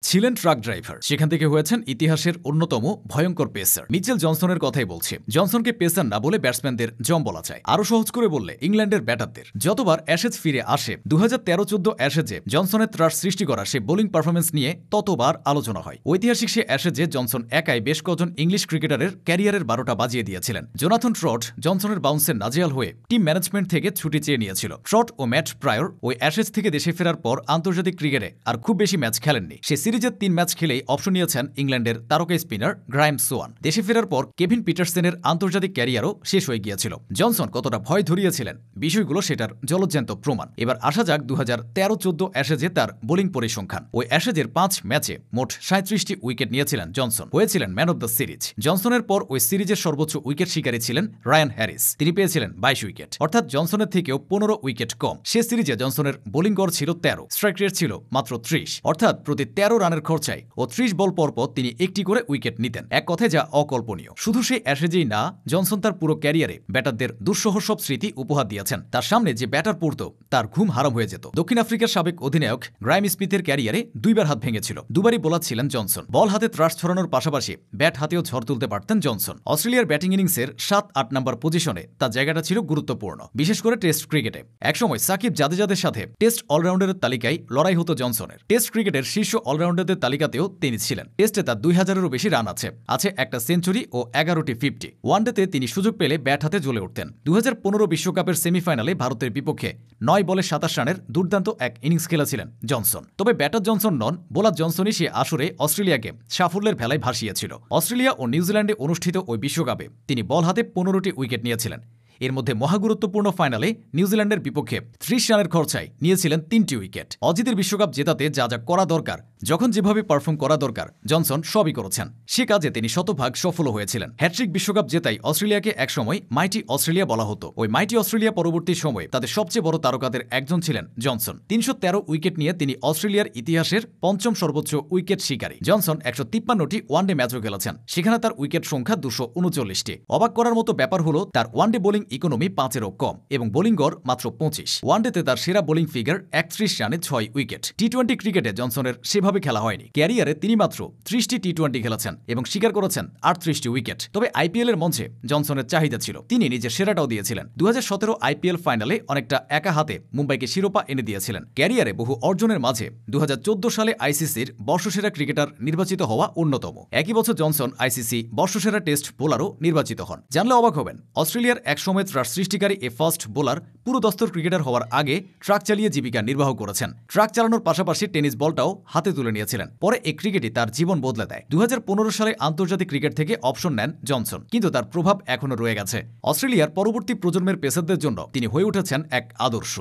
ছিলেন truck driver, সেখান থেকে হয়েছেন ইতিহাসের অন্যতম ভয়ঙ্কর পেসার। মিচেল জনসনের কথাই বলছি। জনসনকে পেসার না বলে ব্যাটসম্যানদের জম বলা যায়। আরও সহজ করে বললে ইংল্যান্ডের ব্যাটারদের। যতবার অ্যাশেজ ফিরে আসে 2013-14 অ্যাশেজে জনসনের ত্রাস সৃষ্টি করা সে বোলিং পারফরমেন্স নিয়ে ততবার আলোচনা হয়। ঐতিহাসিক সে অ্যাশেজে জনসন একাই বেশ কজন ইংলিশ ক্রিকেটারের ক্যারিয়ারের 12টা বাজিয়ে দিয়েছিলেন। জোনাথন ট্রট জনসনের বাউন্সে নাজেহাল হয়ে টিম ম্যানেজমেন্ট থেকে ছুটি চেয়ে নিয়েছিল। ট্রট ও ম্যাট প্রায়র ওই অ্যাশেজ থেকে দেশে ফেরার পর আন্তর্জাতিক ক্রিকেটে আর খুব বেশি ম্যাচ খেলেননি। সে সিরিজের 3 ম্যাচ খেলেই অবসর নিয়েছেন ইংল্যান্ডের তারকা স্পিনার গ্রাইম সোয়ান। দেশে ফেরার পর কেভিন পিটারসেনের আন্তর্জাতিক ক্যারিয়ারও শেষ হয়ে গিয়েছিল। জনসন কতটা ভয় ধরিয়েছিলেন বিষয়গুলো সেটার জলজ্যান্ত প্রমাণ। এবার আসা যাক 2013-14 অ্যাশেজে তার বোলিং পরিসংখ্যান। ওই অ্যাশেজের 5 ম্যাচে মোট 37টি উইকেট নিয়েছিলেন জনসন, হয়েছিলেন ম্যান অব দ্য সিরিজ। জনসনের পর ওই সিরিজের সর্বোচ্চ উইকেট শিকারী ছিলেন রায়ান হ্যারিস, তিনি পেয়েছিলেন 22 উইকেট, অর্থাৎ জনসনের থেকেও 15 উইকেট কম। সে সিরিজে জনসনের বোলিং গড় ছিল 13, স্ট্রাইক রেট ছিল মাত্র 30, অর্থাৎ প্রতি 13 রানের খরচায় ও 30 বল পর তিনি একটি করে উইকেট নিতেন। এক কথায় যা অকল্পনীয়। শুধু সেই অ্যাশেজেই না, জনসন তার পুরো ক্যারিয়ারে ব্যাটারদের দুঃসহ সব স্মৃতি উপহার দিয়েছেন। তার সামনে যে ব্যাটার পড়ত তার ঘুম হারাম হয়ে যেত। দক্ষিণ আফ্রিকার সাবেক অধিনায়ক গ্রাইম স্মিথের ক্যারিয়ারে 2বার হাত ভেঙেছিল, 2বারই বোলার ছিলেন জনসন। বল হাতে ত্রাস ছড়ানোর পাশাপাশি ব্যাট হাতেও ঝড় তুলতে পারতেন জনসন। অস্ট্রেলিয়ার ব্যাটিং ইনিংসের 7-8 নম্বর পজিশনে তার জায়গাটা ছিল গুরুত্বপূর্ণ, বিশেষ করে টেস্ট ক্রিকেটে। একসময় সাকিব জাদেজাদের সাথে টেস্ট অলরাউন্ডারের তালিকায় লড়াই হতো জনসনের। টেস্ট ক্রিকেটের শীর্ষ অলরাউন্ডারদের তালিকাতেও তিনি ছিলেন। টেস্টে তার 2000-এরও বেশি রান আছে একটা সেঞ্চুরি ও 11টি 50। ওয়ানডেতে তিনি সুযোগ পেলে ব্যাট হাতে জ্বলে উঠতেন। 2015 বিশ্বকাপের সেমিফাইনালে ভারতের বিপক্ষে 9 বলে 27 রানের দুর্দান্ত এক ইনিংস খেলেছিলেন জনসন। তবে ব্যাটার জনসন নন, বোলার জনসনই সে আসরে অস্ট্রেলিয়াকে সাফল্যের ভেলায় ভাসিয়েছিল। অস্ট্রেলিয়া ও নিউজিল্যান্ডে অনুষ্ঠিত ওই বিশ্বকাপে তিনি বল হাতে 15টি উইকেট নিয়েছিলেন। এর মধ্যে মহাগুরুত্বপূর্ণ ফাইনালে নিউজিল্যান্ডের বিপক্ষে 30 রানের খরচায় নিয়েছিলেন 3টি উইকেট। অজিতের বিশ্বকাপ জেতাতে যা যা করা দরকার, যখন যেভাবে পারফর্ম করা দরকার, জনসন সবই করেছেন। সে কাজে তিনি শতভাগ সফল হয়েছিলেন। হ্যাট্রিক বিশ্বকাপ জেতাই অস্ট্রেলিয়াকে একসময় মাইটি অস্ট্রেলিয়া বলা হতো। ওই মাইটি অস্ট্রেলিয়া পরবর্তী সময়ে তাদের সবচেয়ে বড় তারকাদের একজন ছিলেন জনসন। 313 উইকেট নিয়ে তিনি অস্ট্রেলিয়ার ইতিহাসের 5ম সর্বোচ্চ উইকেট শিকারী। জনসন 153টি ওয়ানডে ম্যাচও খেলেছেন, সেখানে তার উইকেট সংখ্যা 239টি। অবাক করার মতো ব্যাপার হলো তার ওয়ানডে বোলিং ইকোনমি 5-এরও কম এবং বোলিং গড় মাত্র 25। ওয়ানডেতে তার সেরা বোলিং ফিগার 31 রানে 6 উইকেট। টি-20 ক্রিকেটে জনসনের সেভাবে খেলা হয়নি। ক্যারিয়ারে তিনি মাত্র 30টি টি-20 খেলেছেন এবং শিকার করেছেন 38টি উইকেট। তবে আইপিএল এর মঞ্চে জনসনের চাহিদা ছিল, তিনি নিজের সেরাটাও দিয়েছিলেন। 2017 আইপিএল ফাইনালে অনেকটা একা হাতে মুম্বাইকে শিরোপা এনে দিয়েছিলেন। ক্যারিয়ারে বহু অর্জনের মাঝে 2014 সালে আইসিসির বর্ষসেরা ক্রিকেটার নির্বাচিত হওয়া অন্যতম। একই বছর জনসন আইসিসি বর্ষসেরা টেস্ট বোলারও নির্বাচিত হন। জানলে অবাক হবেন, অস্ট্রেলিয়ার একসময় ত্রাস সৃষ্টিকারী এ ফার্স্ট বোলার পুরো দস্তর ক্রিকেটার হওয়ার আগে ট্রাক চালিয়ে জীবিকা নির্বাহ করেছেন। ট্রাক চালানোর পাশাপাশি টেনিস বলটাও হাতে তুলে নিয়েছিলেন। পরে এই ক্রিকেটই তার জীবন বদলে দেয়। 2015 সালে আন্তর্জাতিক ক্রিকেট থেকে অবসর নেন জনসন, কিন্তু তার প্রভাব এখনো রয়ে গেছে। অস্ট্রেলিয়ার পরবর্তী প্রজন্মের পেসারদের জন্য তিনি হয়ে উঠেছেন এক আদর্শ।